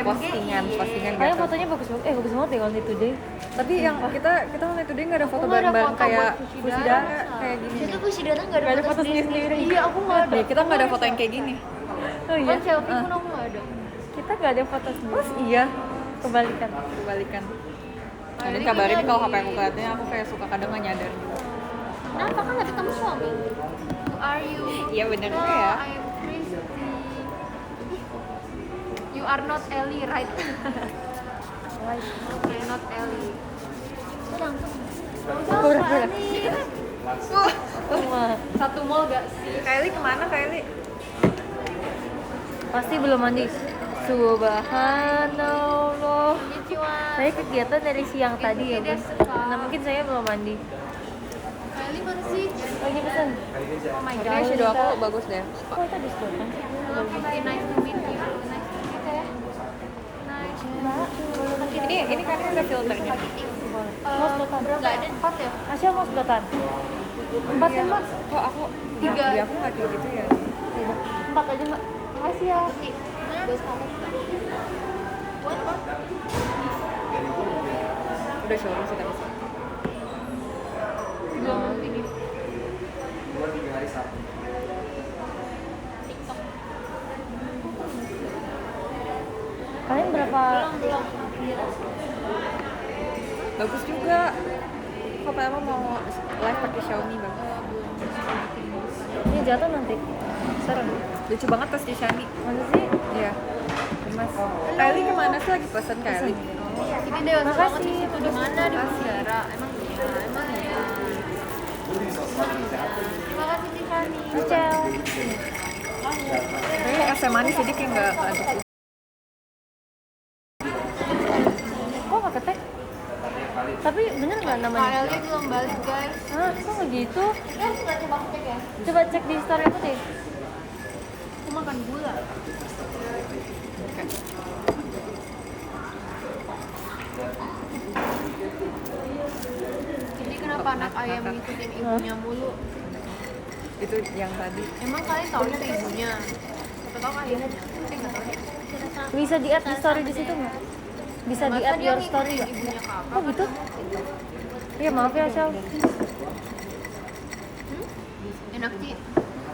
postingan Kayaknya gitu. fotonya bagus banget ya Only Today. Tapi yang kita Only Today nggak ada foto nggak ada bareng-bareng foto kayak buat Fushida kayak gini. Itu Fushidana nggak Nggak ada ada foto sendiri. Iya, aku nggak ada. Nih, kita nggak ada foto yang kayak gini. Oh iya. Kan selfie pun aku nggak ada. Kita nggak ada foto sendiri. Terus iya, Kebalikan. kebalikan. Oh, Dan ini kabarin kan kalau lagi- HP aku kelihatannya aku kayak suka kadang nggak nyadar. Kenapa kan nggak ketemu suami? Who are you? Iya bener Oh, juga ya. I am Christy. You are not Ellie, right? Okay, not Ellie. Langsung. Pura-pura. Satu mall gak sih? Kylie kemana Kylie? Pasti belum mandi. Subhanallah. Konnichiwa. Saya kegiatan dari siang tadi ya, Bun. Nah, mungkin saya belum mandi. Kylie mana sih? Lagi pesan. Oh my Ini god. shadow aku bagus deh. Kok tadi sedotan? Halo Kitty, nice to meet you. Nice to meet you ya. Nice. Ini kan ada filternya. Mau sedotan? Gak ada 4 ya? Asia mau sedotan? 4 ya, Mbak? Kok aku 3. Di aku nggak kayak gitu ya. 4 aja, Mbak. Asia. Dos kamu. Buat apa? Udah showroom sih tapi. Belum ini. TikTok. Kalian berapa? Belum. Bagus juga. Kok pertama mau live pakai Xiaomi bang? Ini jatuh nanti. Serem. Lucu banget tas di Shani. Mana sih? Iya. Mas. Kylie kemana sih lagi pesen Kylie? Ini dewasa Makasih. banget di situ. Di mana? Di Mutiara. Emang iya. Terima kasih Tiffany. Michel. Kayaknya SMA nih sidik yang nggak aduk. Kok nggak ketek? Tapi bener nggak namanya? KLD belum balik guys. Hah, kok nggak gitu? Ya, kita coba cek ya. Coba cek di story aku deh. Aku makan gula. Jadi kenapa anak ayam ngikutin ibunya mulu? Itu yang tadi. Emang kalian tahu itu ibunya? Siapa tahu ayahnya? Tapi nggak tahu deh. Bisa di add di story di situ nggak? Bisa di Masa add dia your ngikutin story nggak? ibunya kakak? Oh gitu? Iya maaf ya Shal. Enak sih.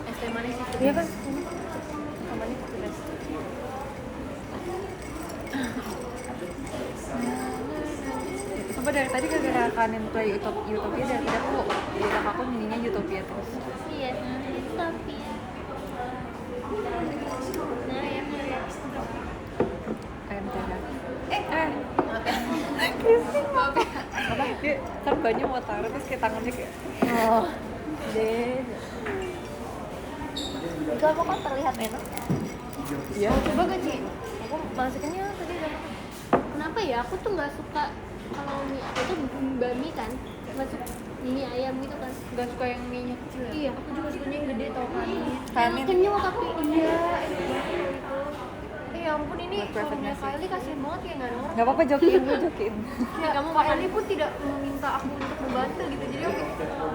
Es teh manis itu. Iya kan? Sumpah dari tadi gara-gara kanin play Utopia dari tadi aku di otak aku nyanyinya Utopia terus. Iya, tapi nah ya Ayam jalan. maaf ya. Dia kan banyak mau taruh terus kayak tangannya kayak. Oh. Deh. Itu aku kan terlihat enak. Iya. Coba gak Ci? Aku masukinnya tadi udah. Kenapa ya? Aku tuh nggak suka kalau mie aku tuh bami kan, masuk mie ayam gitu kan. Gak suka yang mie kecil. Iya, aku juga sukanya yang gede tau kanin. Kanin. Kenyal tapi iya. Ya ampun ini Buat private suaminya message. Kylie kasihan banget ya nggak ada orang. Gak apa-apa jokin gue jokin. Ya, kamu Kylie pun tidak meminta aku untuk membantu gitu. Jadi oke,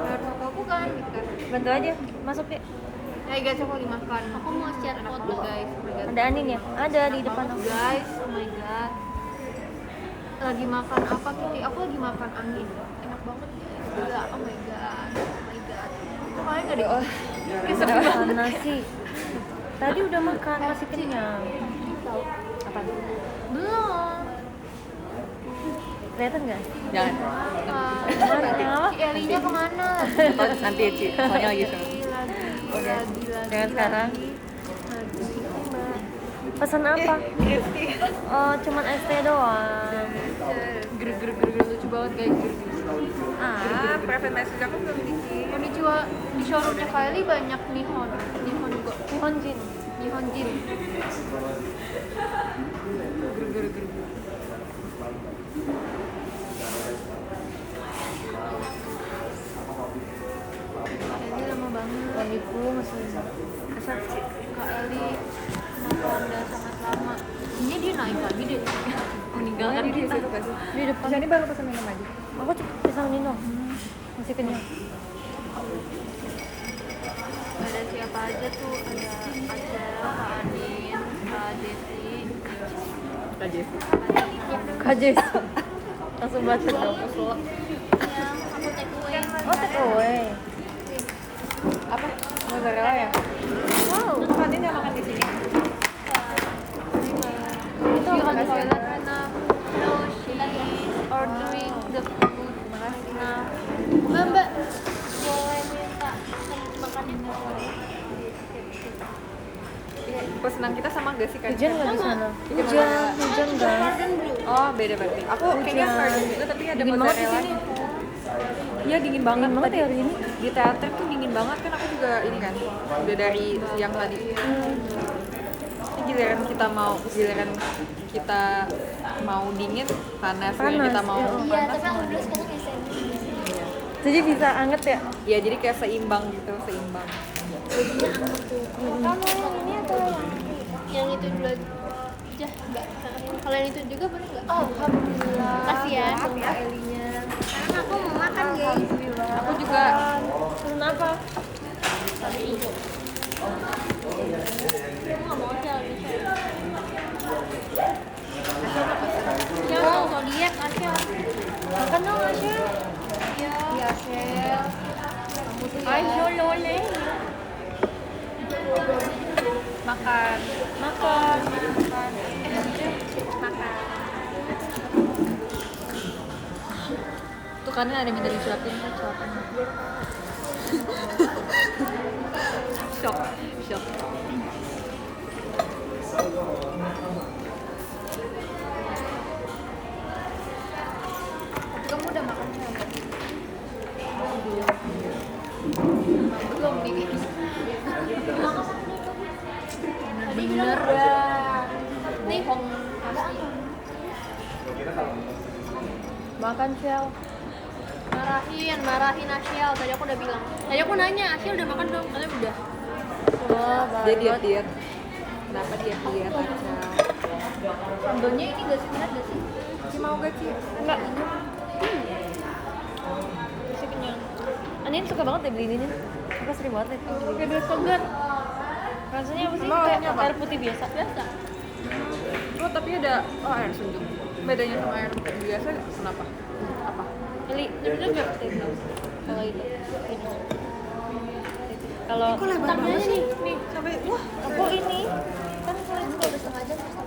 harus aku kan gitu kan. Bantu aja, masuk ya. Ya guys, aku lagi makan. Aku mau share foto guys. Ada Anin ya? Ada di depan aku. Guys, oh my god. Lagi makan apa Kitty? Aku lagi makan angin. Enak banget ya. Gila, oh my god. Oh my god. Kok kalian gak di Mana sih? Tadi udah makan, masih kenyang. Apa? Belum. Kelihatan nggak? Jangan. Mana? Yang apa? Si Elinya kemana? Oh, nanti ya Ci, soalnya lagi show. Lagi. Jangan sekarang. Pesan apa? Oh, cuman es teh doang. Ger lucu banget guys. Private message aku belum bikin. Konnichiwa, di showroomnya Kylie banyak Nihon juga. Honjin. Nihon Jin. Kylie lama banget. Suamiku masih Kak Eli, kenapa anda sangat lama? Ini dia naik lagi deh. Meninggalkan Di kita. situ kan sih. di depan. Jadi baru pesan minum aja. Aku cepet pisang Nino. Masih kenyang. Ada siapa aja tuh? Ada Kak Anin, Kak Desi. Kak Jessi. Kak Jess. Langsung baca. Mampus lo. Aku take away. Oh, take away. Apa? Mozzarella ya? Wow. Kan ini makan di sini. Itu You apa on the kasih? toilet right now. No, she's ordering the food right now. Mbak, boleh minta makan yang sore? Pesanan kita sama gak sih Kak? Hujan nggak di sana? Hujan. Hujan guys. Garden blue. Oh, beda berarti. Aku kayaknya Hujan. garden juga tapi ada Dingin banget di mozzarella. sini. Iya dingin banget. Dingin banget Tadi ya hari ini. di teater tuh dingin banget kan aku juga ini kan udah dari siang tadi. Ini giliran kita mau dingin panas, giliran kita mau iya. Iya, panas. tapi aku dulu sekarang SMP. Iya. Jadi bisa anget ya? Iya, jadi kayak seimbang gitu, seimbang. Jadinya anget tuh. Kamu yang ini atau yang itu dulu aja? Enggak. Kalau yang itu juga boleh enggak? Oh, alhamdulillah. Kasihan sama Kak Elinya. Sekarang aku mau makan, guys. Aku juga Kenapa? Aku nggak mau Ashel, Ashel mau diet, Ashel. Makan dong Asya. Iya. Iya, Ashel. Ayo, lole. makan. Makan. Makan. Tuh kan ada minta disuapin kan suapin. Shock. Kamu udah makan belum? Belum nih. Bener dah. Nih, pasti. Makan Shell. Marahin Ashel. Tadi aku udah bilang. Tadi aku nanya, Ashel udah makan belum? Katanya udah. Wah, Dia banget. diet. Kenapa diet aja? Sambelnya ini gak sih? Bener gak sih? Ci mau gak Ci? Enggak. Masih kenyang. Anin suka banget deh beli ini. Aku sering banget itu. Kayak biar segar. Rasanya apa sih? Emang Kayak rasanya apa? air putih biasa. Biasa. Oh tapi ada air sejuk. Bedanya sama air biasa kenapa? Apa? Eli, segar kalau itu. Kalau Tangannya nih. Nih sampai wah. aku ini Kan kalau itu udah setengah jam pasti.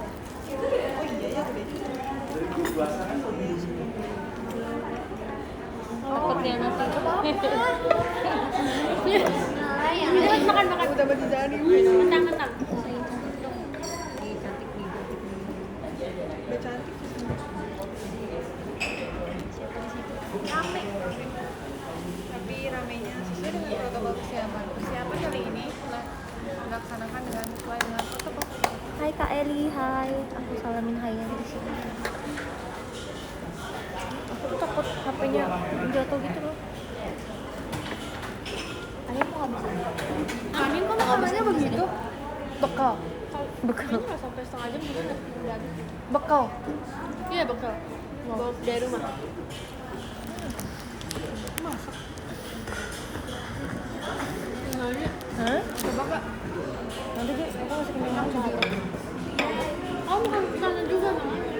takutnya nanti. Nah, ya. Makan. Udah baju dari. Mentang-mentang. Ih cantik nih. Udah cantik. Rame. Tapi ramenya sesuai dengan protokol kesehatan. Persiapan kali ini telah dilaksanakan dengan sesuai dengan protokol. Hai Kak Eli, hai. Aku salamin hai yang di sini. Aku tuh takut HP-nya jatuh gitu loh. Anin kok nggak bisa? Amin kok makanannya begitu? Bekal. Bekal. Kayaknya nggak sampai setengah jam juga udah habis. Bekal. Iya bekal. Bawa dari rumah. Nanya. Hah? Coba Kak. Nanti deh, aku masih kenyang juga. Kamu makan sana juga namanya.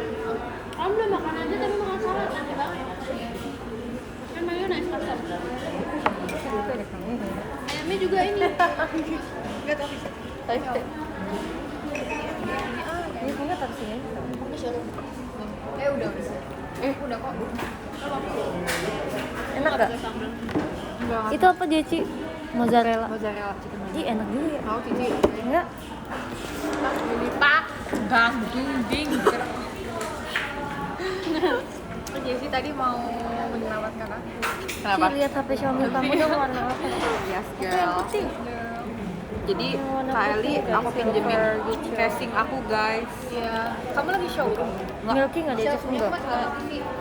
Kamu belum makan aja tapi makan salad nanti banget. Kan mayones kasar. Ayamnya juga ini. Enggak tapi Tapi ini punya taksinya. Ini suruh. udah. Udah kok. Enak gak? Enggak. Itu apa dia, Ci? Mozzarella. Mozzarella chicken. Ih, enak juga ya. Mau Cici? Enggak? Pak. Ganggu ding. Jessi tadi mau menyelamatkan aku. Ci, lihat HP Xiaomi kamu dong warna apa? Yes, Itu yang girl. putih. Jadi Yang warna Kak Eli, putih, aku guys, pinjemin silver gitu. casing aku guys. Iya. Kamu lagi showroom? Milky nggak diajak enggak?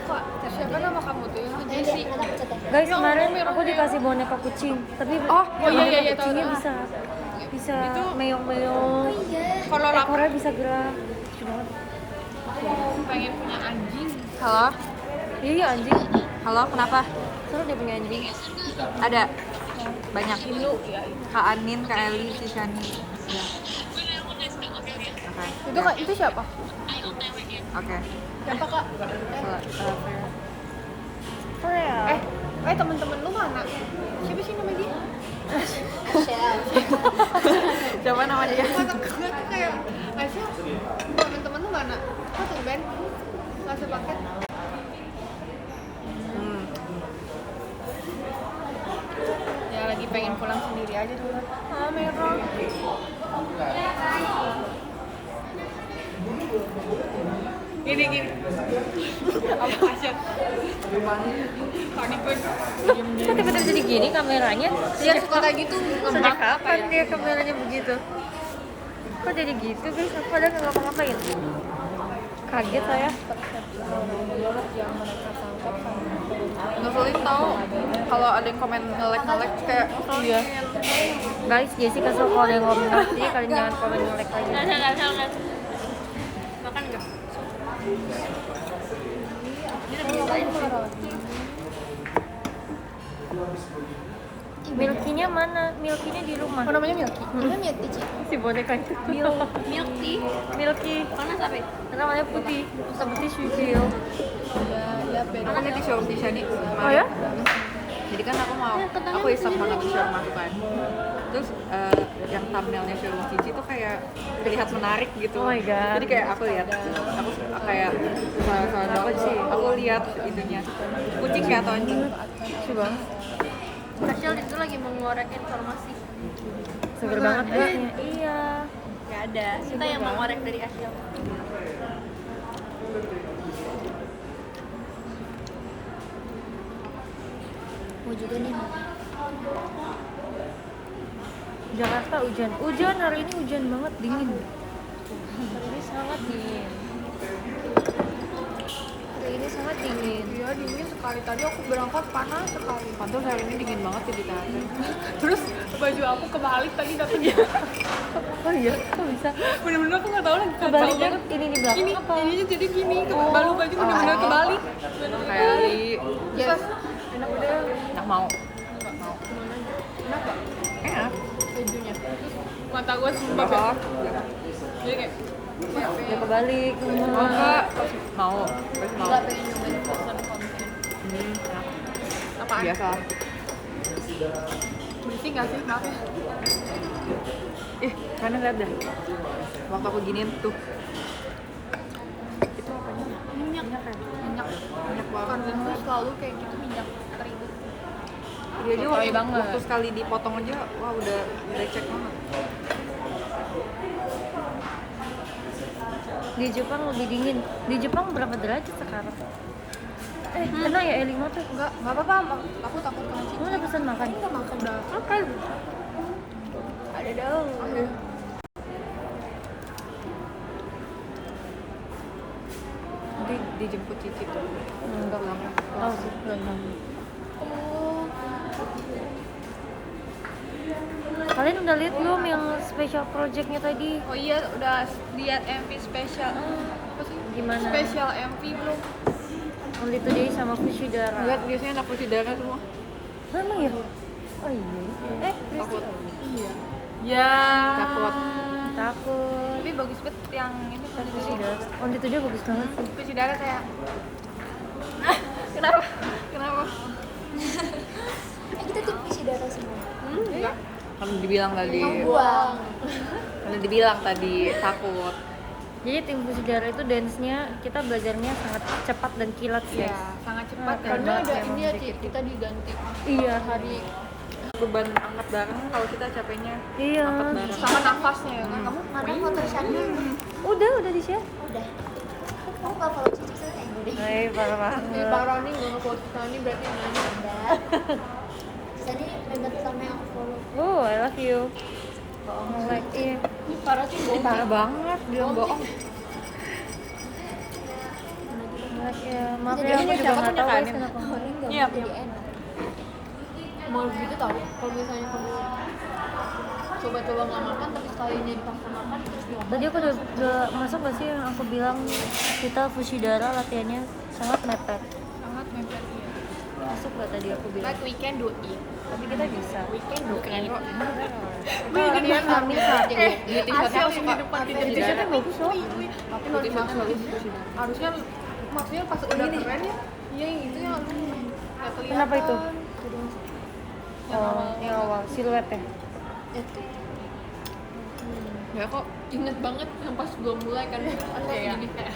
Kok siapa nama kamu tuh? Jessi. Guys, kemarin aku dikasih boneka kucing, tapi Oh, boneka iya, tahu, kucingnya tahu. bisa meong-meong. Kalau lapar Ekornya bisa gerak. Lucu banget. pengen punya anjing. Halo? Iya, anjing. Halo, kenapa? Seru dia punya anjing. Ada banyak. Kak Anin, Kak Eli, si Shani. Ya. Oke. Itu siapa? Oke. Siapa kak? Korea. Temen-temen lu mana? Siapa sih nama dia? Siapa namanya? Kata gue tuh kayak Aisyah, temen-temen lu mana? Kok tumben? Nggak sepaket? Ya lagi pengen pulang sendiri aja dulu. Merah. Gini. Apa Aisyah? Panik gue. Kok tiba-tiba jadi gini kameranya? Dia suka kayak gitu. Sejak kapan dia kameranya begitu? Kok jadi gitu guys? Aku padahal nggak ngapa-ngapain. Kaget saya. Ngeselin tau kalau ada yang komen nge-like kayak Iya. Guys, Jessica so kalau ada yang ngomong nanti kalian jangan komen nge-like lagi. Nggak. Makan nggak? Milky-nya mana? Milky-nya di rumah. Oh namanya Milky? Namanya milk tea, Ci. Si boneka itu. Milk tea. Milky. Panas apa? Namanya putih. Seperti susu. Ya beda. aku lihat di showroom di Shani. Oh ya? Jadi kan aku iseng banget di showroom aku kan. Terus yang thumbnailnya showroom Cici tuh kayak terlihat menarik gitu. Oh my God. Jadi kayak aku lihat, aku kayak salah apa sih? Aku lihat itunya. Kucing ya atau anjing? Coba. Rachel itu lagi mengorek informasi. Seger banget guysnya. Iya. Gak ada. Kita yang mengorek dari Rachel. Mau juga nih. Jakarta hujan. Hujan hari ini hujan banget, dingin. Hari ini sangat dingin. Hari ini sangat dingin. Iya dingin sekali. Tadi aku berangkat panas sekali. Pantul hari ini dingin banget ya di Tangerang. Terus baju aku kebalik tadi datangnya. Oh iya, kok bisa? Bener-bener aku nggak tahu lagi Kebaliknya ini di belakang Ini apa? ininya jadi gini. Baju bener-bener kebalik. Kayak di Yes. Enak udah. nah mau. Enak gak? Enak. Bajunya. Mata gue sumpah. Apa? Jadi kayak Ya kebalik. Oh enggak, mau. Pasti mau. nggak pengen nyobain pesan konten. Enak. Apaan? Biasa. Bersih nggak sih? Maaf ya. Karena lihat dah. Waktu aku giniin tuh. Itu apanya? Minyak banget. Konten tuh selalu kayak gitu minyak terigu. Dia aja Kotori banget. waktu sekali dipotong aja, wah udah lecek banget. Di Jepang lebih dingin. Di Jepang berapa derajat sekarang? Kena ya Elimo tuh? Nggak apa-apa. Aku takut kena Kamu udah pesan makan? Kita makan udah. Makan. Ada dong. Dijemput Cici tuh. Enggak lama. Oh, sih, belum lama. Kalian udah lihat belum yang special projectnya tadi? Oh iya, udah lihat MV spesial. Apa sih? Gimana? Spesial MV belum? Only Today sama Fushidara. Lihat biasanya anak darah semua. Emang ya? Oh iya. Takut. Ya. Takut. Takut. Tapi bagus banget yang ini tadi sih. Fushidara. Only Today bagus banget sih. Puji darah kayak. Kenapa? Kenapa? Kita tim isi data semua. Enggak. Kan dibilang tadi. Buang. Kan dibilang tadi takut. Jadi tim Fushidara itu dance-nya kita belajarnya sangat cepat dan kilat guys. Iya, sangat cepat. Nah, Karena ada emang ini ya, dikit. kita diganti Iya. hari Beban angkat bareng kalau kita capeknya Iya. angkat bareng. sama nafasnya ya kan. Kamu Mana foto Shani? Udah di share. Udah. Kamu nggak follow Cici saya kayak gini. Hai, parah banget. Pak Roni nggak nge-post ini berarti nanya. Udah. Shani dekat sama yang aku follow. Oh, I love you. Like, iya. Ini parah sih bohong. Parah banget dia bohong. Like, ya. Maaf Jadi ya, aku ini juga siapa nggak punya tahu guys kanin? kenapa. Orang nggak Iya. mau jadi enak. Mau gitu tahu kalau misalnya kamu coba-coba nggak makan tapi sekalinya dipaksa makan terus dimakan. Tadi aku udah masuk gak sih yang aku bilang kita Fushidara latihannya sangat mepet. Sangat mepet ya. masuk nggak tadi aku bilang? Like we can do it. Tapi kita bisa. Can do Keren it. kok. Kalian hamil satu. Beauty shotnya aku suka. Beauty shotnya bagus loh. Tapi Beauty shotnya bagus. harusnya maksudnya pas udah keren ya. Iya yang itu yang lu nggak kelihatan. Kenapa itu? Oh, yang awal siluet ya. Ya kok Ingat banget yang pas gua mulai kan gini kayak.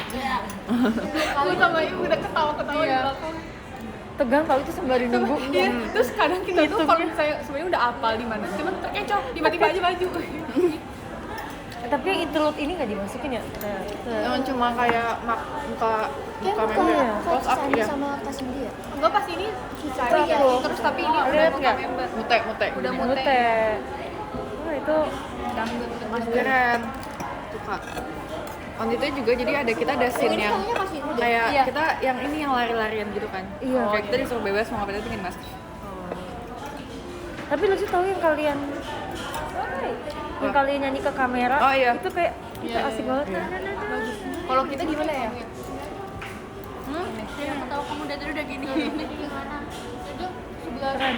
Aku sama ibu udah ketawa-ketawa di belakang. Tegang kalau itu sembari nunggu. Iya, terus kadang kita tuh kalau misalnya sebenarnya udah apal di mana, cuman terkecoh tiba-tiba aja maju. Tapi yang interlude ini nggak dimasukin ya? emang cuma kayak muka member. Iya. Close up ya. sama kasih dia. Enggak pas ini cari ya, terus tapi ini udah Lihat muka nggak? member. Mute. Udah Gini. mute. Mute. Oh itu Dangdut Mas keren. Suka. Waktu itu juga jadi ada scene yang kayak Iya. kita yang ini yang lari-larian gitu kan. Iya. Kayak kita disuruh bebas mau ngapain itu bikin masker. tapi lucu tahu yang kalian nyanyi ke kamera. Oh, iya. Itu kayak asik banget. Kalau kita gimana ya? Tahu kamu dari tadi udah gini. Keren.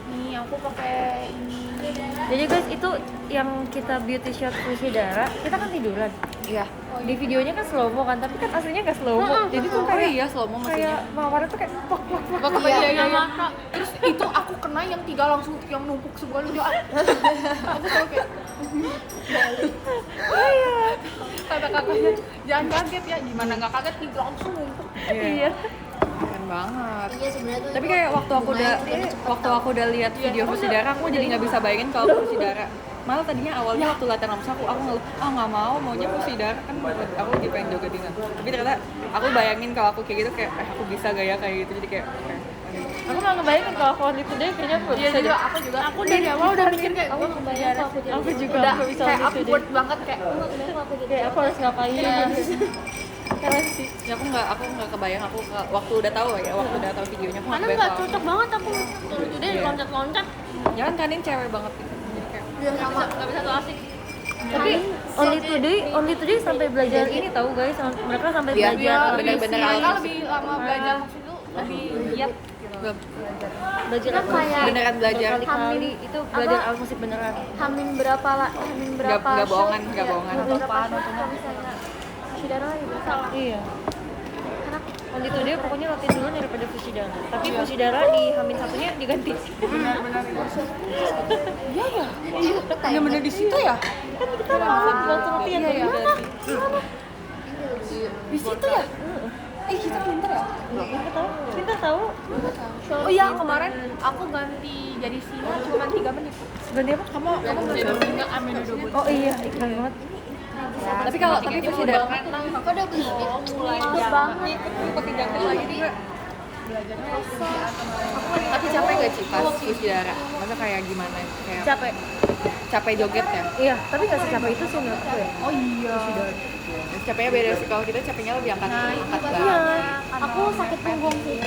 Nih aku pakai ini. Jadi guys itu yang kita beauty shot Fusi Dara, kita kan tiduran. Iya. Di videonya kan slow mo kan, tapi kan aslinya nggak slow mo. Jadi tuh Oh kayak iya, slow mo maksudnya. kayak mawarnya tuh kayak pok. Iya. Terus itu aku kena yang 3 langsung yang numpuk semua lu aku selalu kayak kata kakaknya jangan kaget ya, gimana nggak kaget 3 langsung numpuk. Iya. Keren banget. Iya sebenarnya tuh. Tapi kayak waktu aku udah lihat video Fusidara, aku jadi nggak bisa bayangin kalau Fusidara. Malah tadinya awalnya waktu latihan langsung aku ngeluh, nggak mau, maunya Fusidara kan aku lagi pengen joget dengan. Tapi ternyata aku bayangin kalau aku kayak gitu kayak aku bisa gaya kayak gitu, jadi kayak oke. Aku nggak ngebayangin kalau aku itu deh kayaknya aku Iya juga, aku dari awal udah mikir kayak Aku kebayang kok aku jadi. Aku juga udah nggak bisa kayak gitu deh. upward banget kayak Kebayang kok aku jadi. Kayak aku harus ngapain? Keren sih. Ya aku nggak kebayang waktu udah tahu videonya aku nggak Karena kebayang nggak kalau cocok banget aku tuh deh Iya. loncat-loncat. ya kan Kanin cewek banget gitu. Jadi kayak Nggak bisa tuh asik. Tapi only today sampai belajar ini tahu guys, mereka sampai Iya, belajar bener-bener mereka alis. lebih lama belajar musik itu lebih giat gitu. belajar Kita kayak beneran belajar. kali itu belajar alat musik beneran. Hamin berapa Nggak bohongan, show, nggak ya, bohongan. berapa show kalau misalnya Fusidara lagi bersalah. Iya. Karena Only today pokoknya latihan duluan daripada Fusidara. Tapi Fusidara di Hamin satunya diganti. Benar-benar iya ya. Benar-benar di situ ya. Kan kita langsung latihan Iya, iya. mana? Di situ ya. Kita pinter ya. Kita tahu. Oh iya, kemarin aku ganti jadi Sina cuma 3 menit. Ganti apa? Kamu jadi Sina Amin Dubut. Oh iya, iklan banget. Tapi kalau Fusidara aku udah beli mulai banget. pakai jaket lagi juga. Tapi capek gak sih pas Fusidara? Masa kayak gimana? Kayak Capek. capek jogetnya. Iya, tapi nggak secapek itu sih menurut aku ya. Oh iya. Capeknya beda sih, kalau kita capeknya lebih angkat banget. Iya. Aku sakit punggung sih.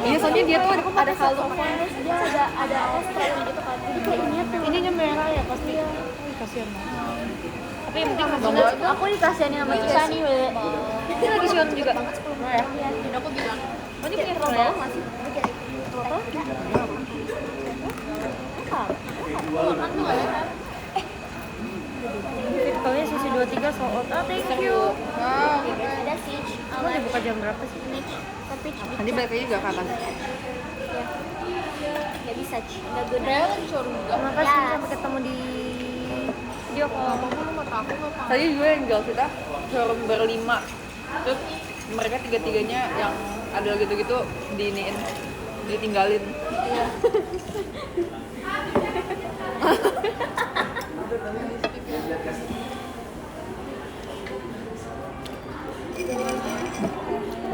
Iya, soalnya dia tuh ada kalung. Terus dia ada apa spray gitu kan. Jadi kayak ini tuh. Ininya merah ya pasti. Kasihan banget. Tapi yang penting Aku dikasihanin sama Cika nih, Wele. ini lagi siun juga. Iya, dan aku bilang, Oh, ini punya Royal masih. Virtualnya sisi 23 sold out. Ah, thank you. ada Sitch, Kamu udah buka jam berapa sih? tapi Nanti balik lagi juga ke atas. nggak bisa, nggak guna. Terima kasih sampai ketemu di video call. Tadi juga yang jual kita showroom berlima. Terus mereka tiga-tiganya yang ada gitu-gitu ditinggalin.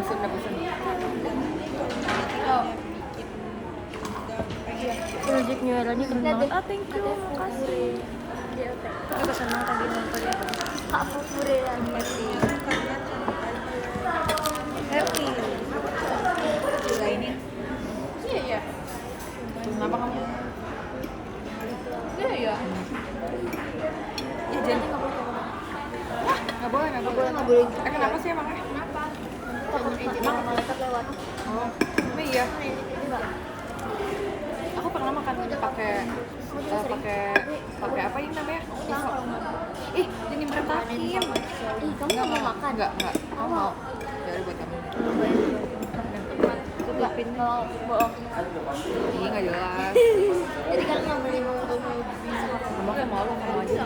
Pesen. Project New Era-nya keren banget. Ah, thank you. Makasih. Aku kesana tadi nonton itu. Kak Pupure lagi. Happy. Gila ini. Iya. Kenapa kamu? Iya. Ya jangan. Nggak boleh. Nggak boleh. Kenapa sih emangnya? Kenapa? takut malaikat lewat. Oh, tapi iya. Enggak. Aku pernah makan pakai apa ini namanya? Pisau. Ih, jadi berantakin. Ih, kamu nggak mau makan? Enggak. Aku mau. Ya udah buat kamu. Tutupin. Mau bohong. Ih, nggak jelas. Jadi kan nggak boleh mau bisa Kamu kayak malu mau aja.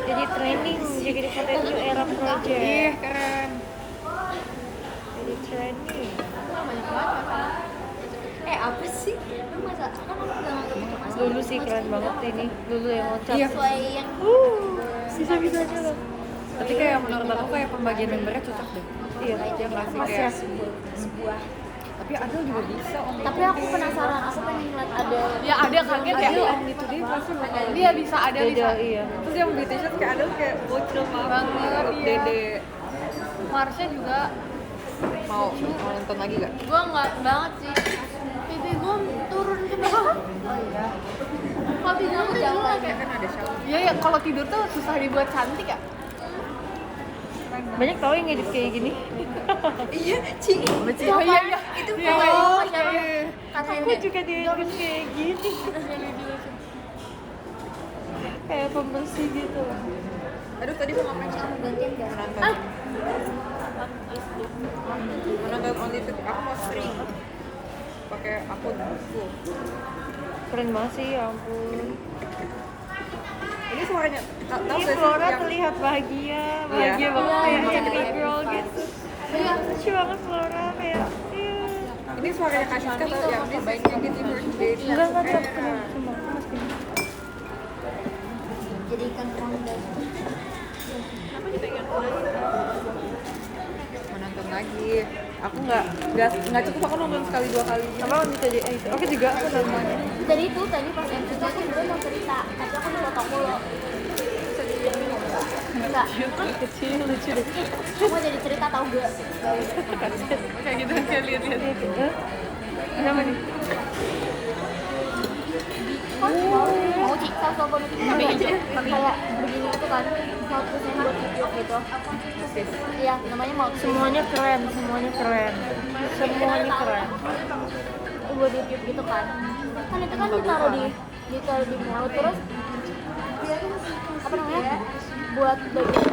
Jadi training, jadi potential era project. Ih, keren. Jadi training. Apa sih? Lu masa kan aku udah nganggep itu mas. Lulu sih keren banget ini. Lulu yang loncat. Iya. Sesuai yang Bisa-bisanya loh. Tapi kayak menurut aku kayak pembagian membernya cocok deh. Iya, Yang ngasih Mas kayak. ya. sebuah. Tapi Adel juga bisa om. Tapi aku penasaran, aku pengen ngeliat ada. Ya ada kaget ya. Adel om itu dia pasti bakal. Dia bisa ada bisa. Beda, iya. Terus dia mau beli t-shirt kayak Adel kayak bocil banget. Iya. Dede. Marsha juga. Mau nonton lagi gak? Gua nggak banget sih. Pipi gue turun ke bawah. Oh iya. Kalau tidur tuh jelek. Kayak kan ada shower. Iya ya, kalau tidur tuh susah dibuat cantik ya. Banyak tau yang ngedit kayak gini. Iya, Ci. Oh iya iya. Itu Iya, foto iya. pacarnya. Katanya Aku juga diedit kayak gini. Kayak pembersih gitu. Aduh, tadi mau ngapain sih? gantian gak? Menonton. Menonton OnlyFans. Aku mau stream. Pakai akun full. Keren banget sih, ya ampun. Ini suaranya. Tahu Ini gak sih Flora yang terlihat bahagia Iya. banget Iya, kayak iya, happy iya. girl gitu. Lucu banget Flora kayak. Iya. ini suaranya Kak Siska tau yang this is negative birthday. Enggak cuma aku masih. Jadi ikan kerang dan Menonton lagi. Aku nggak cukup aku nonton sekali 2 kali. Apa bisa di Oke juga aku namanya. Tadi pas MC itu aku dulu mau cerita, tapi aku dipotong mulu. Enggak, Kecil lucu deh. aku mau jadi cerita tau gak? Kayak gitu kayak lihat-lihat. Kenapa nih? Mau cerita soal politik kayak begini itu kan, mau tulisan buat video gitu. Iya, namanya mau Semuanya keren. buat YouTube gitu kan. Kan itu kan ditaruh di mulut terus apa namanya? Buat bagian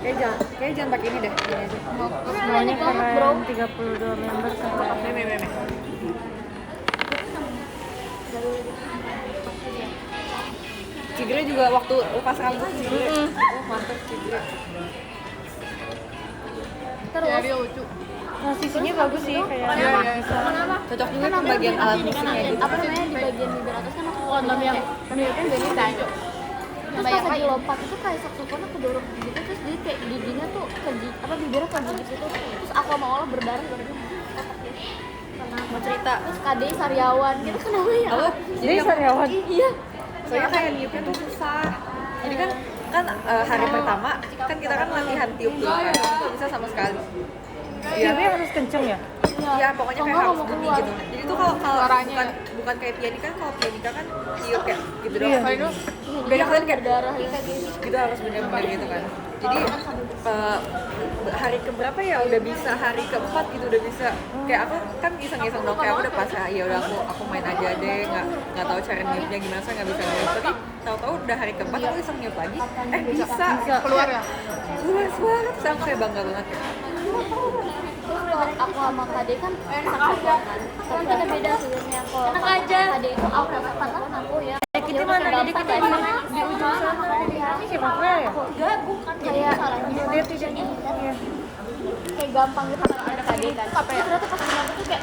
Kayak jangan pakai ini deh. Ini aja. Semuanya banget, bro. keren. 32 member keren. Meme. Cigre juga waktu lepas rambut Cigre. Mantep Cigre. terus Ya dia lucu. Transisinya bagus sih kayak. Iya iya. Cocok juga tuh bagian alat musiknya gitu. apa namanya di bagian bibir atas kan aku Kondom yang miripin Benita itu. terus pas lagi lompat itu kayak saksofonnya kedorong gitu terus dia kayak giginya tuh bibirnya ke gigit gitu terus aku sama Ola berdarah Mau cerita. terus KDI Saryawan gitu kenapa ya? Halo. Jadi Saryawan. Iya. Soalnya kayak niupnya tuh susah. Jadi kan hari pertama kan kita kan latihan tiup dulu kan. Aku nggak bisa sama sekali. Tiupnya harus kenceng ya? Iya, pokoknya Kalau kayak nggak harus mau bunyi keluar. gitu. Jadi tuh kalau Suaranya. bukan kayak pianika kan, kalau pianika kan tiup kayak gitu doang. Iya. Kalau itu Beda kan kayak Berdarah ya. kita harus bener-bener gitu kan. Jadi hari keberapa ya udah bisa, hari keempat gitu udah bisa. Kayak aku kan iseng-iseng dong, kayak aku udah pasrah, ya udah aku main aja deh, nggak tahu cara niupnya gimana, saya nggak bisa niup. Tapi tahu-tahu udah hari keempat aku iseng niup lagi, bisa. keluar ya. Keluar suara, terus aku kayak bangga banget ya. Terus buat aku sama KD kan saksofon kan. Tapi kita beda sebenarnya kalau KD itu aku saksofon aku ya. Kita mana jadi kita di ujung sana. Ini siapa ya? Enggak, bukan kayak salahnya. Dia tidak iya. Kayak gampang gitu kan ada KD kan. Tapi ternyata pas nyampe tuh kayak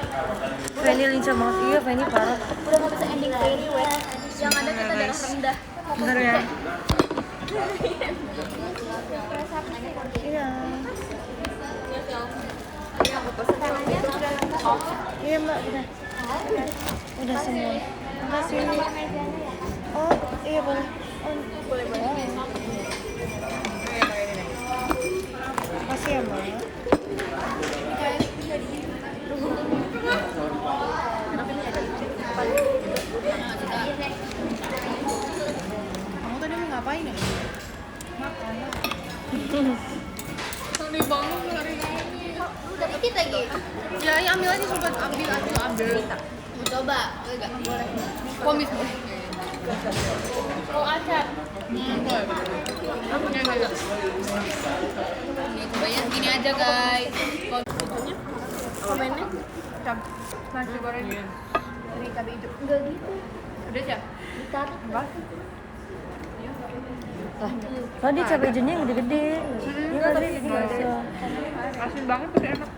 Fanny lincah banget. Iya, Fanny parah. udah nggak bisa ending very well. Yang ada kita darah rendah. Bener ya? Iya. Iya mbak, udah semua. Makasih. Oh iya boleh. Boleh. Makasih ya mbak. Kamu tadi mau ngapain ya? Aneh banget hari ini. Udah dikit lagi. Ya, ambil aja sobat, ambil. Mau coba? Enggak boleh. Komis boleh. Mau acar. Boleh. Ini cobain gini aja guys. Komennya? Nasi goreng ini cabai hijau. Enggak gitu. Udah ya? Ditarik. Tadi cabai hijaunya yang gede-gede. Iya nggak sih? Ini nggak bisa. Asin banget tapi enak.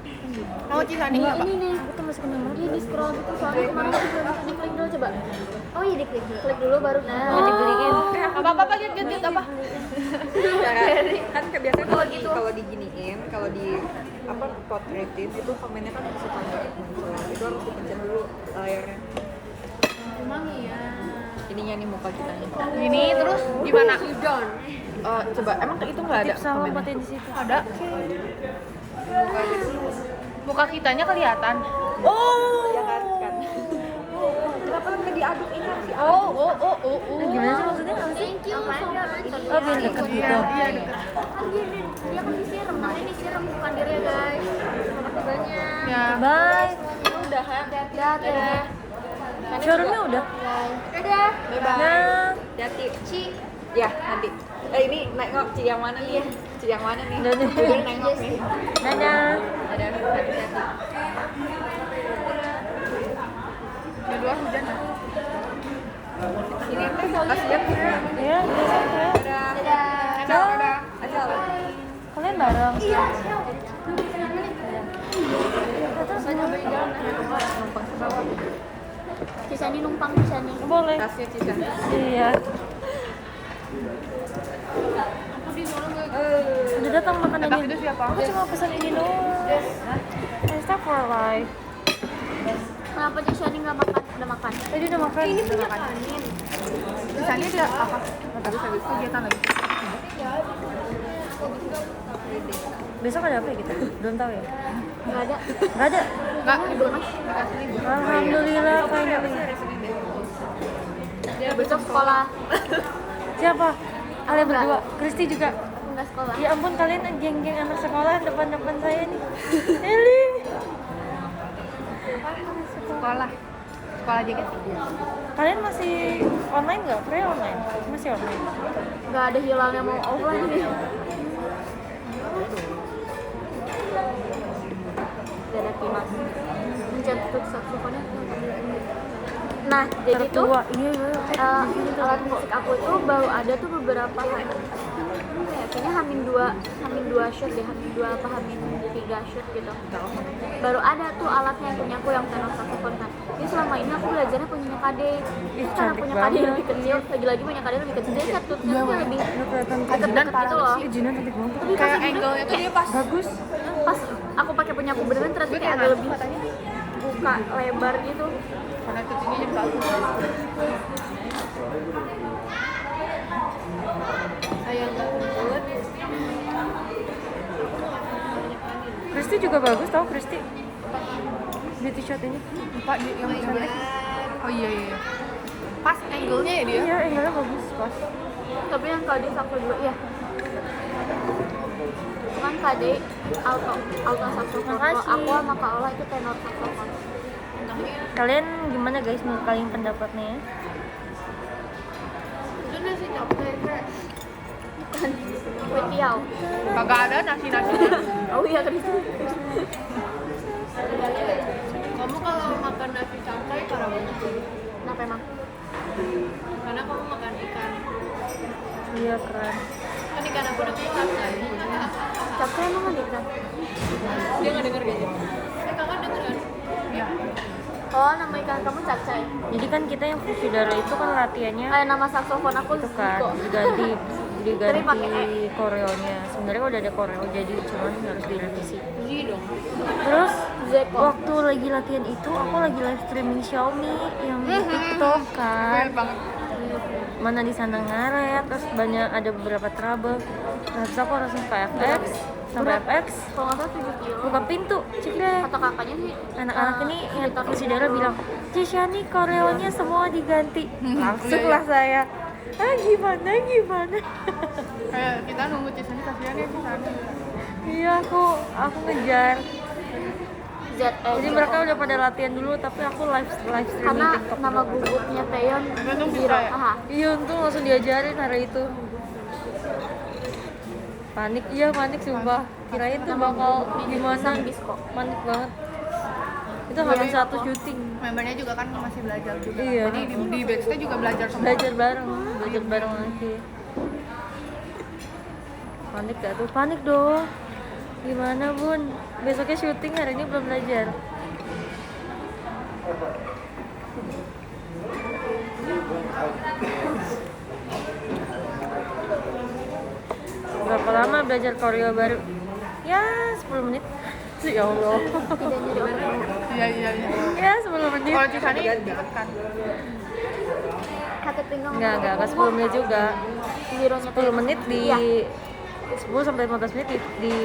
Mau Cisani nggak, Pak? Ini nih. Aku tuh masih kenal banget. Ini di scroll gitu soalnya kemarin aku belum bisa diklik dulu coba. Oh iya diklik dulu baru. Nah. Mau dibeliin. Apa-apa lihat apa? Kan biasanya kalau diginiin, kalau di apa potretin itu komennya kan suka muncul. Itu harus dipencet dulu layarnya. Emang iya. Ininya nih muka kita nih. Ini terus gimana? Coba emang itu nggak ada Tips sama komennya? buatin di situ. Ada. Muka kitanya kelihatan. Oh. Ya kan? Kenapa nggak diaduk ini harus diaduk? Oh. Gimana sih maksudnya? Apa sih? Thank you. Oh, biar deket gitu. Iya, dekat. Dia kan disiram, makanya disiram bukan diri ya guys. Terima kasih banyak. Ya. Bye. Udah, dadah. Showroomnya udah. Dadah. Nah. Hati. Ya nanti. Ini nengok Ci yang mana nih? Ci yang mana nih? Udah nih. Udah nengok nih. Dadah. Ada hati-hati. Di luar hujan. Ini teh kasihan ya. Iya, biasa ya. Dadah. Dadah. Acel. Kalian bareng? Iya. Numpang ke bawah. Cisani numpang Cisani. Boleh. Tasnya Cica. Iya. Udah datang Tebak makanannya. itu siapa? Aku cuma pesan ini doang. Stop for life. Kenapa Cisani nggak makan? Udah makan. Tadi udah makan. Ini punya Cisani dia apa? Nggak tahu habis kegiatan lagi. Besok ada apa ya kita? Belum tahu ya. Nggak ada. Gak ada. Enggak, libur mas. Dikasih libur. Alhamdulillah finally. Ya, besok sekolah. Siapa? Kalian berdua. Kristi juga. Nggak sekolah. Ya ampun kalian geng-geng anak sekolah depan-depan saya nih. Eli. Sekolah JKT. Kalian masih online nggak? Pre-online? Masih online. Nggak ada hilangnya mau offline nih. Gak ada kipas. Mencetut saksofonnya. Nah, jadi tuh Tertua. Iya, alat musik aku tuh baru ada tuh beberapa hari. Kayaknya hamin dua shoot deh, hamin 3 shoot gitu. Baru ada tuh alatnya yang punya aku yang tenor saxophone kan. Jadi selama ini aku belajarnya punyanya Kade. Karena cantik punya Kade banget. lebih kecil, lagi punya Kade lebih kecil. Jadi setutnya tuh lebih Lu kelihatan deket gitu loh. Jina cantik banget. Tapi Kayak pas angle-nya tuh dia pas. Bagus. pas aku pakai punya aku beneran ternyata kayak agak lebih buka lebar gitu. Karena cutinya jam 1. Sayang banget. Kristi juga bagus tau Kristi. Beauty shot ini. Pak yang cantik. Oh iya. Pas angle-nya ya dia. Iya, angle-nya bagus pas. Tapi yang Kade saxo juga ya. Cuman Kade alto saxophone. Kalau Makasih. aku sama Kak Ola itu tenor saxophone. Kalian gimana guys menurut kalian pendapatnya ya? Itu nasi capek. Bukan. Kue tiaw. Kagak ada nasi-nasinya. Oh iya kan itu. Kamu kalau makan nasi cangkai parah banget. Kenapa emang? Karena kamu makan ikan. Iya keren. Kan ikan aku namanya cangkai. Capek emang kan ikan? Dia nggak denger kayaknya. Kakak denger kan? Iya. Oh, nama ikan kamu capcay. Jadi kan kita yang Fushidara itu kan latihannya Kayak nama saxophone aku itu kan Ziko. diganti pakai koreonya. Sebenarnya udah ada koreo jadi cuman harus direvisi. Iya dong. Terus Zeko. waktu lagi latihan itu aku lagi live streaming Xiaomi yang di TikTok kan. Keren banget. Mana di sana ngaret, terus banyak ada beberapa trouble. Nah, terus aku harus ke FX, sampai FX, Kalau nggak salah 7 kilo. buka pintu, cek deh. Kata kakaknya sih Anak-anak ini yang sekitar Fushidara 7 kilo. bilang, Cishani koreonya semua diganti. Langsung lah saya. Gimana Kayak kita nunggu Cisani, kasihan ya Cisani. iya aku ngejar. Jadi mereka udah pada latihan dulu, tapi aku live streaming Karena TikTok. nama gugupnya Taeyeon Biro. Iya, untung langsung diajarin hari itu. Panik sumpah. Kirain tuh bakal gimana. Panik banget. Itu habis satu syuting. Membernya juga kan masih belajar juga. Iya. Jadi di backstage juga belajar semua. Belajar bareng lagi. Panik gak tuh? Panik dong. Gimana bun? Besoknya syuting, hari ini belum belajar. Berapa lama belajar koreo baru? Ya 10 menit. Ya Allah. Iya. Ya 10 menit. Kalau Cisani deket kan. Kata pinggang. Enggak 10 menit juga. Bironya 10 menit di 10 sampai 15 menit di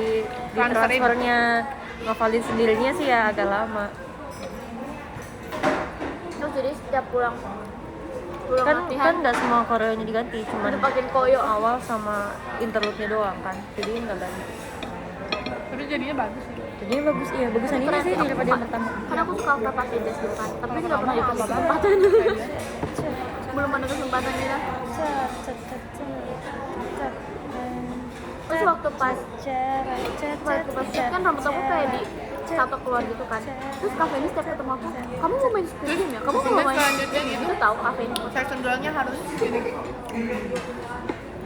transfernya. Ngafalin sendirinya sih ya agak lama. Terus jadi setiap pulang Kan latihan nggak semua koreonya diganti, cuma dipakein koyo. awal sama interlude-nya doang kan. Jadi nggak ganti. Tapi jadinya bagus sih. Jadi bagus, iya bagusan ini sih daripada yang pertama. Karena aku suka pakai jas gitu kan, tapi nggak pernah dikasih kesempatan. Belum ada kesempatan ya. Terus waktu pas kan rambut aku kayak di tato keluar gitu kan. Terus Kak Feni setiap ketemu aku, kamu mau main Squid Game ya? Kamu mau Sampai main? selanjutnya gitu. Itu tahu Kak Feni. Section dulunya harus gini.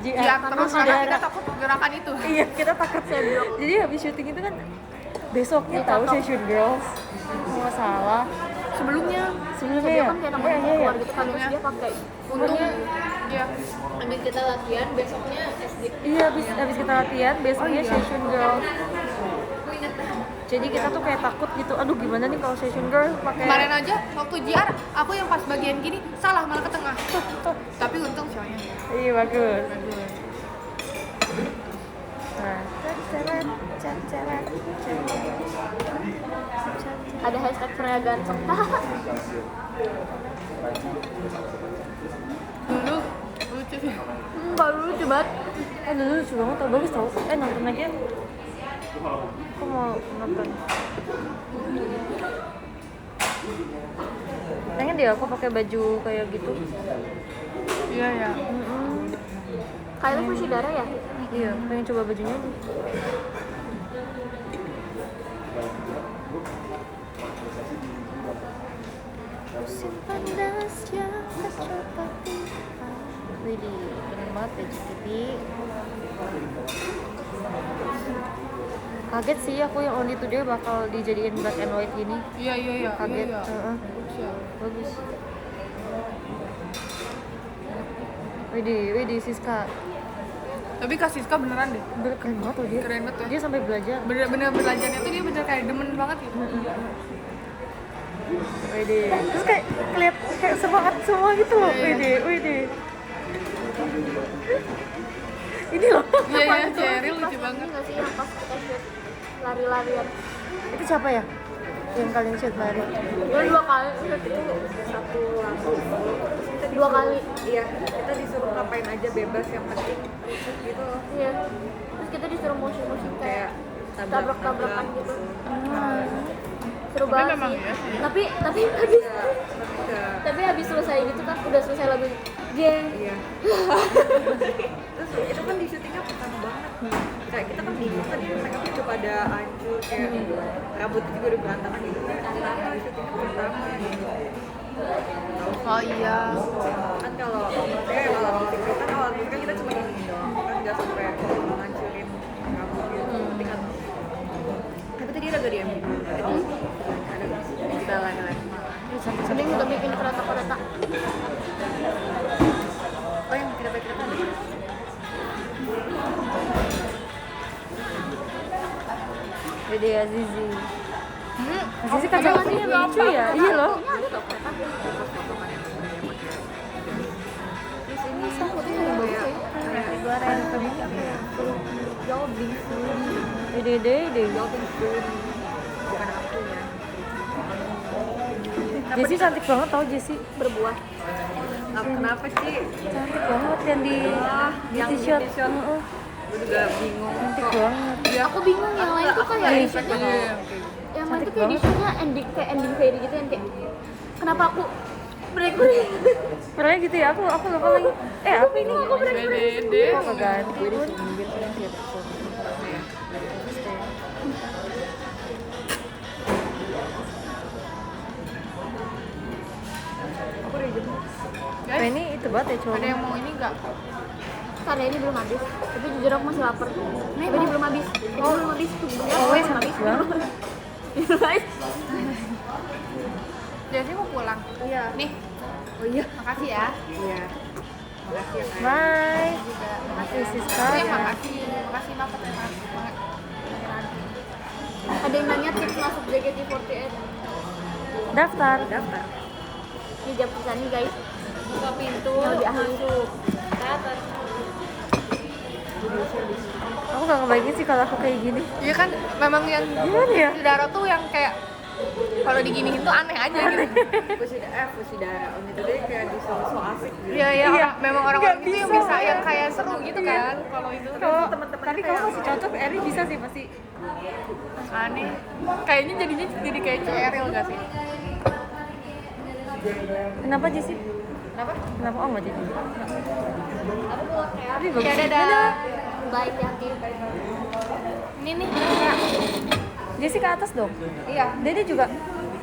JR Terus karena kita takut gerakan itu. Iya, kita takut saya blok. Jadi habis syuting itu kan besoknya tahu session girls. Nggak salah. Sebelumnya Sebelumnya Dia ya? kan kayak rambutnya Iya. keluar gitu kan, terus dia pakai. untungnya ya Habis kita latihan, besoknya SD. Iya, habis kita latihan, besoknya session girls. Jadi kita tuh kayak takut gitu, aduh gimana nih kalau session girl pakai. kemarin aja waktu JR aku yang pas bagian gini salah malah ke tengah. Tapi untung soalnya. Iya bagus. Nah, Ada hashtag Freya ganteng. Dulu lucu sih. Enggak lucu banget. dulu lucu banget tau, bagus tau. Nonton aja. Aku mau nonton. Pengen deh aku pakai baju kayak gitu. Iya ya. Kayaknya masih darah ya? Iya, pengen coba bajunya nih. Widih, keren banget ya JKT. Kaget sih aku yang Only Today bakal dijadiin black and white gini. Iya. Kaget. Iya. Bagus. Widih Siska. Tapi Kak Siska beneran deh. Keren banget loh dia. Keren banget ya. Dia sampai belajar. Bener-bener belajarnya tuh dia bener kayak demen banget gitu. Widih. Terus kayak semangat semua gitu loh. Widih. Ini loh. Iya, Cheryl lucu banget. Nggak sih yang pas kita shoot lari-larian? Itu siapa ya? Yang kalian shoot lari? Ya 2 kali shoot itu Satu langsung. 2 kali. Iya, kita disuruh ngapain aja bebas, yang penting gitu loh. Iya. Terus kita disuruh motion kayak tabrak-tabrakan gitu. Seru Tapi banget memang sih. iya sih. Tapi habis selesai gitu kan udah selesai lagu geng. Iya. Terus itu kan di syutingnya pertama banget. Kayak kita kan bingung kan, mereka kan udah pada hancur, kayak rambut juga udah berantakan gitu. Karena di syutingnya pertama gitu. Oh iya. Kan kalau awal musik kan kita cuma gini doang, kan nggak sampai ngancurin rambut gitu. Tinggal. Tapi tadi ada gak dia? Ada kita lagi. Mending kita bikin kereta-kereta. Oh yang kereta-kereta ada? Dede Azizi. Azizi kacamatanya lucu ya? Iya loh. Ada tuh kereta. Terus ini Putih ada bagus ya. Jauh Dede bukan aku ya. Jessie cantik banget tau Jessie. berbuah. Kenapa sih? Cantik banget yang di yang beauty shot. beauty shot. Heeh. Gue juga bingung. Cantik banget. Aku bingung yang lain tuh kayak Iya. editionnya yang lain tuh kayak banget. editionnya ending kayak ending fairy gitu yang kayak kenapa aku break Pernah gitu ya, aku lupa lagi. Apa ini? aku break Kok keganti pun? Guys, Ini itu banget ya cowok. ada yang mau ini nggak? karena ini belum habis tapi jujur aku masih lapar tapi ini belum habis belum habis Wes habis banget. guys Jadi mau pulang. Iya. Nih, Oh iya. makasih ya. Iya. Makasih ya, Kak. Bye. Juga Makasih Iya, Siska. makasih. Makasih banget ya, Mas. Banget. ada yang nanya tips masuk JKT48 Daftar. ini jam pesan nih guys Buka pintu, yang lebih ahli masuk. Teater. Aku gak ngebayangin sih kalau aku kayak gini. Iya kan, memang yang Gimana ya? Fusidara tuh yang kayak kalau diginiin tuh aneh aja gitu. Fusidara. Om itu deh kayak di so asik gitu. Iya, iya, memang orang-orang Nggak gitu yang bisa. bisa yang kayak seru gitu kan. Kalau itu Kalau tapi kamu masih cocok, Eri bisa sih pasti. aneh. Kayaknya jadinya jadi kayak Ceril gak sih? Kenapa Jessy? Kenapa? Kenapa oh nggak jadi? Tapi bagus. Ya dadah. baik hati Ini nih. Ya. Jessy ke atas dong. Iya. Dede juga.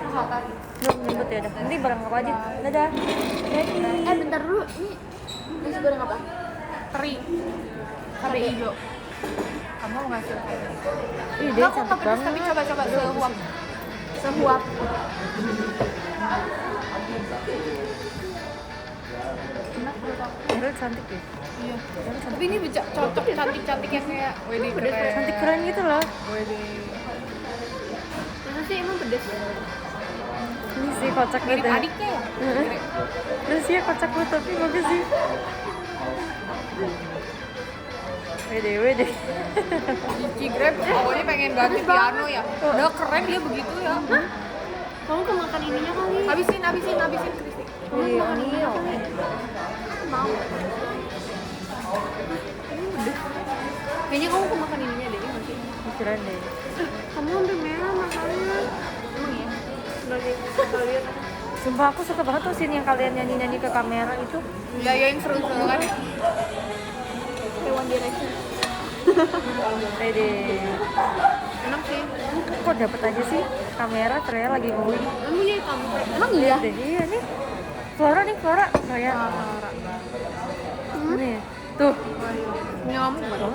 Hotel. Belum jemput ya udah. Nanti bareng apa aja. Dadah. bentar dulu ini nasi goreng apa? Teri. Cabai hijau. Kamu mau ngasih kayak Ih, dia aku cantik nggak pedes tapi banget. coba-coba sehuap. sehuap Enak menurut aku. Eril cantik ya. Iya. Tapi ini cocok cantik-cantik yang kayak wedding keren. Cantik keren gitu loh. Wedding. masa sih emang pedes Ini sih kocak Mirip banget. adiknya ya? Terus ya kocak banget tapi bagus sih. Wede. Cici Grab pokoknya pengen ganti piano ya. Udah keren dia begitu ya. kamu kemakan ininya kali Habisin Kristi. Iya, Nio. mau kayaknya kamu kemakan ininya deh nggak sih Keren deh. kamu sampai merah makannya emang ya Kalau lihat Sumpah aku suka banget tuh scene yang kalian nyanyi-nyanyi ke kamera itu. Ya yang seru-seru kan. kayak One Direction Wede. Enak sih. Kok dapet aja sih kamera ternyata lagi ngomongin. emang iya kamu emang iya Deh, iya nih. Flora Flora. Nih. Tuh. Punya kamu bukan?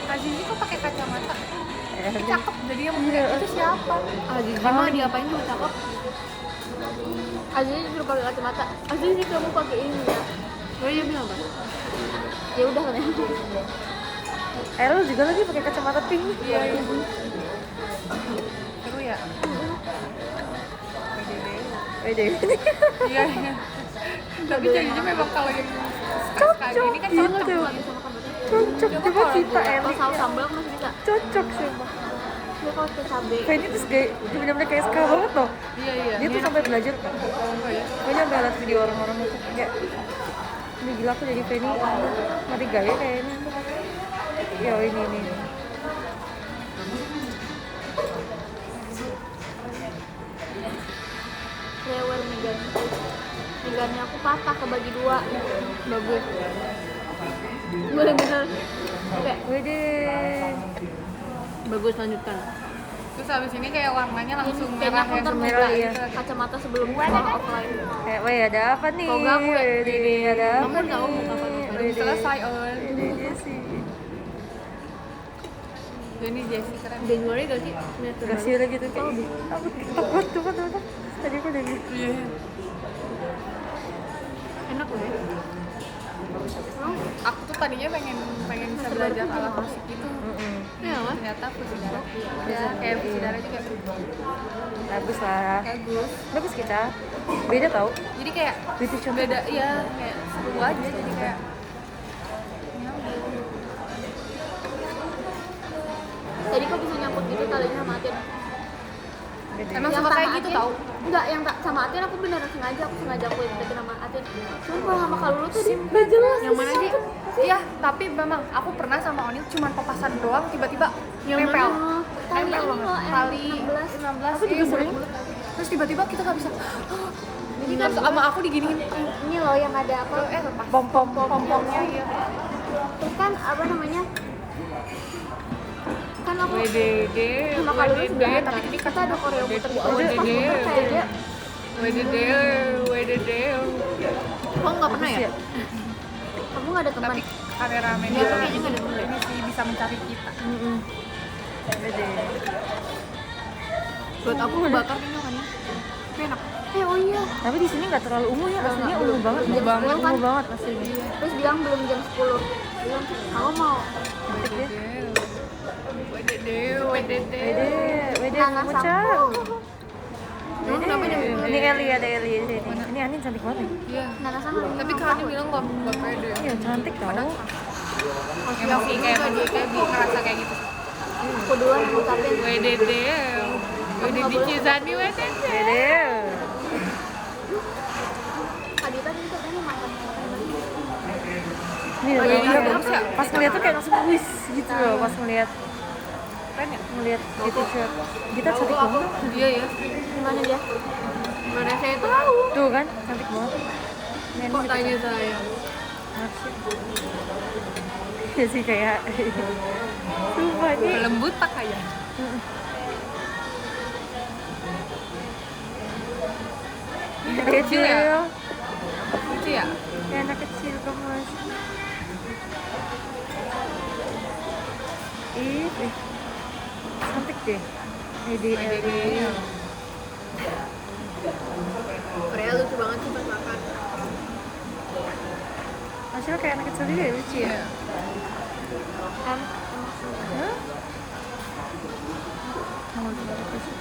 Azizi kok pakai kacamata? Cakep jadi yang itu siapa? Azizi mah diapain juga cakep. Aziz disuruh pakai kacamata Aziz kamu pakai ini ya Oh iya bilang apa? ya udah kan ya Eril juga lagi pakai kacamata pink. Iya. Seru ya? Wede. Iya. Tapi jadinya memang kalau yang kayak gini kan cocok. Tuh. lagi sama kamu Cocok coba kita kalau Eli. saus sambal aku masih bisa Cocok sumpah. dia kalau pakai cabai Kayaknya terus kayak bener-bener kayak Ska banget loh. Iya. Dia tuh sampai belajar. Oh ya. Pokoknya sampai liat video orang-orang itu kayak ini gila aku jadi Fanny mati gaya kayaknya. Ya ini. rewel Megannya aku patah kebagi dua bagus bener-bener kayak Wede. bagus lanjutkan Terus habis ini kayak warnanya langsung kayaknya merah aku yang ntar mau merah, beli iya. kacamata sebelum sekolah offline Kayak weh ada apa nih? Kok nggak aku ya? Wede ada apa Kamu nih? tahu mau kapan belum selesai on. Wede sih. Ini Jessie keren. Januari gak sih? Kasih lagi tuh kayak aku takut tuh tadi aku udah gitu. Iya. enak loh ya Aku tuh tadinya pengen bisa belajar alat musik gitu. iya lah Ternyata Fusidara ya kayak Fusidara juga Bagus lah. Bagus kita. Beda tau. jadi kayak Itu contoh. beda ya kayak seru aja jadi kayak tadi kok bisa nyangkut gitu talinya matiin Emang Yang suka kayak sama gitu Atin, tau. enggak, yang sama Atin aku beneran sengaja, aku deketin sama Atin. Cuma kalau sama Kalulu tuh dia gak jelas. Yang mana sih? Iya, tapi memang aku pernah sama Oni cuman papasan doang, tiba-tiba nempel. Tali Nempel ini banget. loh, Tali 16. Aku juga sering. Terus tiba-tiba kita nggak bisa. Ini kan sama aku diginiin. Ini loh yang ada apa? Lepas. Pom-pomnya iya. Terus kan apa namanya? Kan aku WDD, sama Kalulu sebenarnya tapi tapi kita ada koreo puter gitu. WDD. Pas puter kayak dia WDD. Kamu nggak pernah ya? kamu gak ada teman. Tapi kameramen Dia tuh kayaknya nggak ada teman. ini sih bisa mencari kita. Buat aku bakar ini kan ya. Tapi enak. Oh iya. Tapi di sini nggak terlalu ungu ya, aslinya ungu banget. Jam 10 kan? Ungu banget aslinya. Terus bilang belum jam 10. Bilang aku mau Wede, nanas kamu cak. aku. Emang kenapa dia? Ini Eli ada Eli di sini. Ini Anin cantik banget nih. Iya. Nanas sama Tapi Kak bilang nggak pede. Iya cantik tau. Emang sih kayak ngerasa kayak gitu. aku duluan ngucapin. WDD. WDD Cizani WDD. Wede. Tadi tadi katanya makan. Ini Oh, loh, iya, iya, bagus ya? pas ngeliat tuh kayak langsung wis gitu loh, pas ngeliat Keren ya? ngeliat gitu shot. Kita cantik banget. Iya ya. Gimana dia? Mana saya tahu. Tuh kan, cantik banget. Ini Kok tanya saya? ya sih kayak sumpah nih. Lembut tak kayak? Anak Kecil kecil ya? ya. Lucu ya? Kayak anak kecil gemes. Ih, cantik deh. Edi. Korea lucu banget sih pas makan. Hasilnya kayak anak kecil juga ya, lucu ya. Kan Hah? Mau coba apa sih?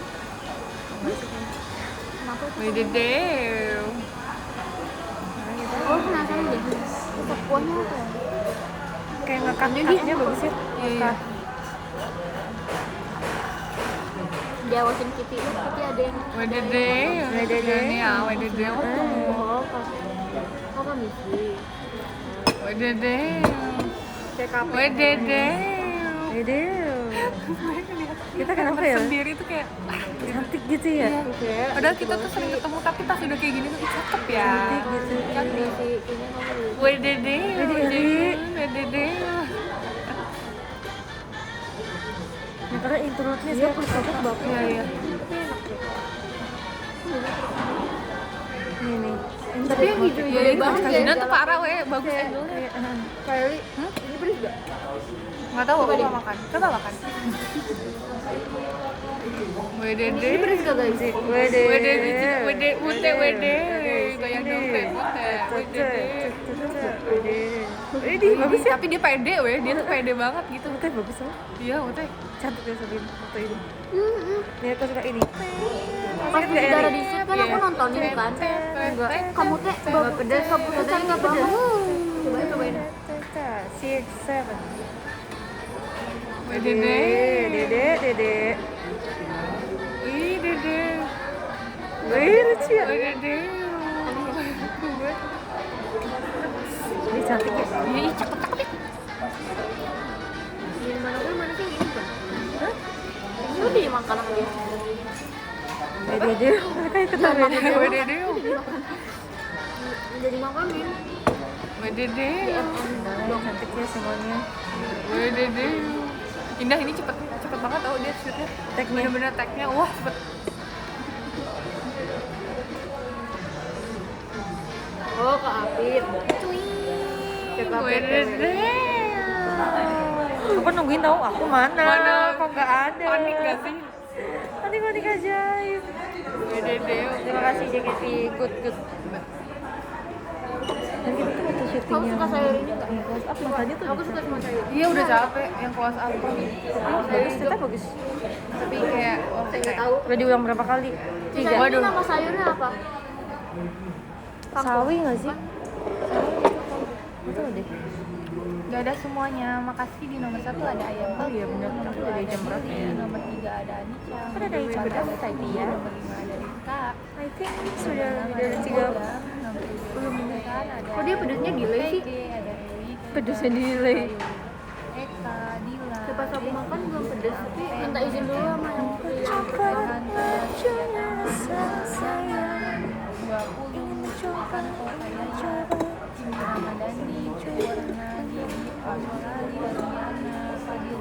kenapa tuh? WDD. Oh penasaran deh. Tetap kuahnya apa ya? Kayak ngakaknya bagus ya. Iya. Diawasin Kitty lu, Kitty ada yang WDD. WDD. Ini ya WDD. oh kan misi. WDD. CKP. WDD. Ede. Kita kenapa ya? Sendiri tuh kayak Cantik gitu ya. padahal kita tuh sering ketemu tapi pas udah kayak gini tuh ih, cakep ya. Cantik gitu. Cantik. Kayaknya kamu WDD. WDD. Nah, karena internetnya saya cocok banget. Iya iya. Ini nih. tapi yang hijau Iya ini bagus Kajina tuh parah weh, bagus Kayak- angle-nya. kayak, Kylie ini pedes gak? Nggak tahu aku nggak makan. Coba makan. WDD. Ini pedes gak guys? Wede. WD, WD. Goyang dompet, Wede, bagus ya. Tapi dia pede weh, dia tuh pede banget gitu. Wede bagus banget. Iya, Ute. Cantik ya Sabin foto ini. Nih aku suka ini. Pas berdarah di shoot kan aku nontonin kan. Kamu teh gak pedes, kamu teh gak pedes. Cobain. 6, 7. WDD. Dede. Ih, Dede. Wih, lucu ya. WDD. Ini cantik ya. Ih, cakep-cakep ya. Di mana gue mana sih yang ini kan? Hah? Ini udah dimakan sama dia. Dede. Mereka ikut sama dia. WDD. Udah dimakanin. WDD. Nah, cantik ya semuanya. WDD. Indah ini cepet banget tau dia shootnya. Tag-nya. Bener-bener tag-nya, wah cepet. Oh, Kak Apit. WDD. Aku nungguin tahu aku mana. Kok nggak ada? Panik gak sih? Panik ajaib. WDD. Terima kasih JKT. Good. Dan kita tuh waktu syutingnya. Kamu suka sayur ini nggak? Kelas up matanya tuh. Aku suka sama sayur. Iya udah capek yang kelas up. bagus, tetap bagus. Tapi kayak Saya nggak tahu. Udah diulang berapa kali? 3. Ini nama sayurnya apa? Sawi nggak sih? Betul deh. Gak ada semuanya. Makasih di nomor 1 ada ayam. Oh iya benar. Nomor Aku 2 dari ada jam berapa Billy, ya? nomor 3 ada Anica. Kan ada yang Nomor 4 ada sebentar Titi, ya? nomor 5 ada Rizka. I think sudah Nomor 6 dari ada 3 Moga, nomor 7 ada Intan, ada Kok dia pedasnya delay sih? PG, ada Dewi, Pedasnya delay. Eka, Dila. Pas aku makan belum pedes, tapi minta izin dulu sama yang beli. Kan Kotaya, Cindy Ramadhani, Warna, Dini, Pasola, Diana, Fadil,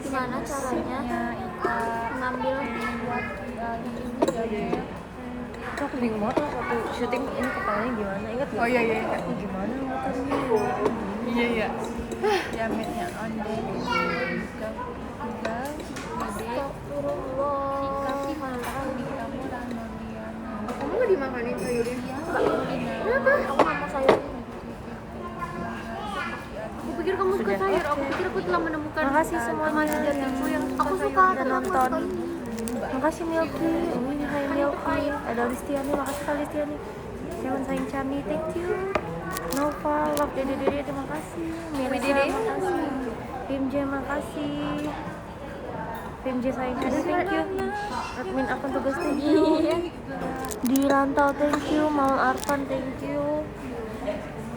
Gimana caranya Ika, ngambil buat Gali, Aku bingung banget tuh waktu syuting ini kepalanya gimana, ingat gak? Oh iya. Ini gimana muternya? Iya. Jametnya onde, Ika, Gede, Astagfirullah. Ika, Dika, Murah, Nodiana. Kamu nggak dimakanin sayurnya? Kenapa? Aku nggak mau sayur. Aku pikir kamu suka sayur. Aku pikir aku telah menemukan Makasih semuanya jatiku yang Aku suka udah nonton. Makasih Milky, hai Milky, ada Listiani, makasih Kak Listiani. Jangan sayang Cami, thank you. Nova, love Dede, terima kasih. Mirza, makasih. Pimj, makasih. Pimj sayang Cami, thank you. Admin akun tugas, thank you. Di Rantau, thank you. Maul Arfan, thank you.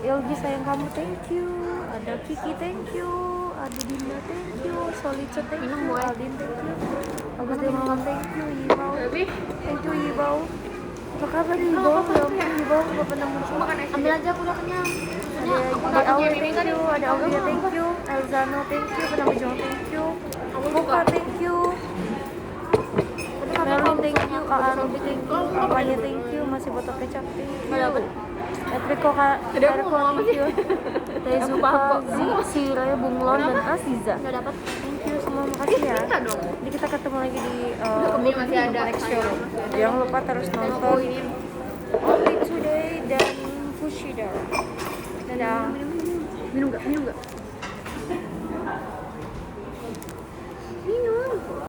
Ilgi sayang kamu, thank you. Ada Kiki, thank you. Ada Dinda, thank you. Solice, thank you. Aldin, thank you. Agus Demolan, thank you. Yibau, thank you Yibau. Apa kabar Yibau? Ya ampun Yibau, gak pernah muncul. Ambil aja, aku udah kenyang. Ada Aulia, thank you. Ada Aulia, thank you. Elzano, thank you. Pernah berjuang, thank you. Muka, thank you. Melvin, thank you. Arobi, thank you. Apanya, thank you. Masih botol kecap, thank you. Etriko, Kak. Erko, thank you. Tezuka, Sire, Bunglon, dan Aziza. Udah dapat. Thank you semua, makasih ya. Jadi kita ketemu lagi di masih ada next show. Jangan lupa terus nonton Only Today dan Fushida. Dadah. minum nggak?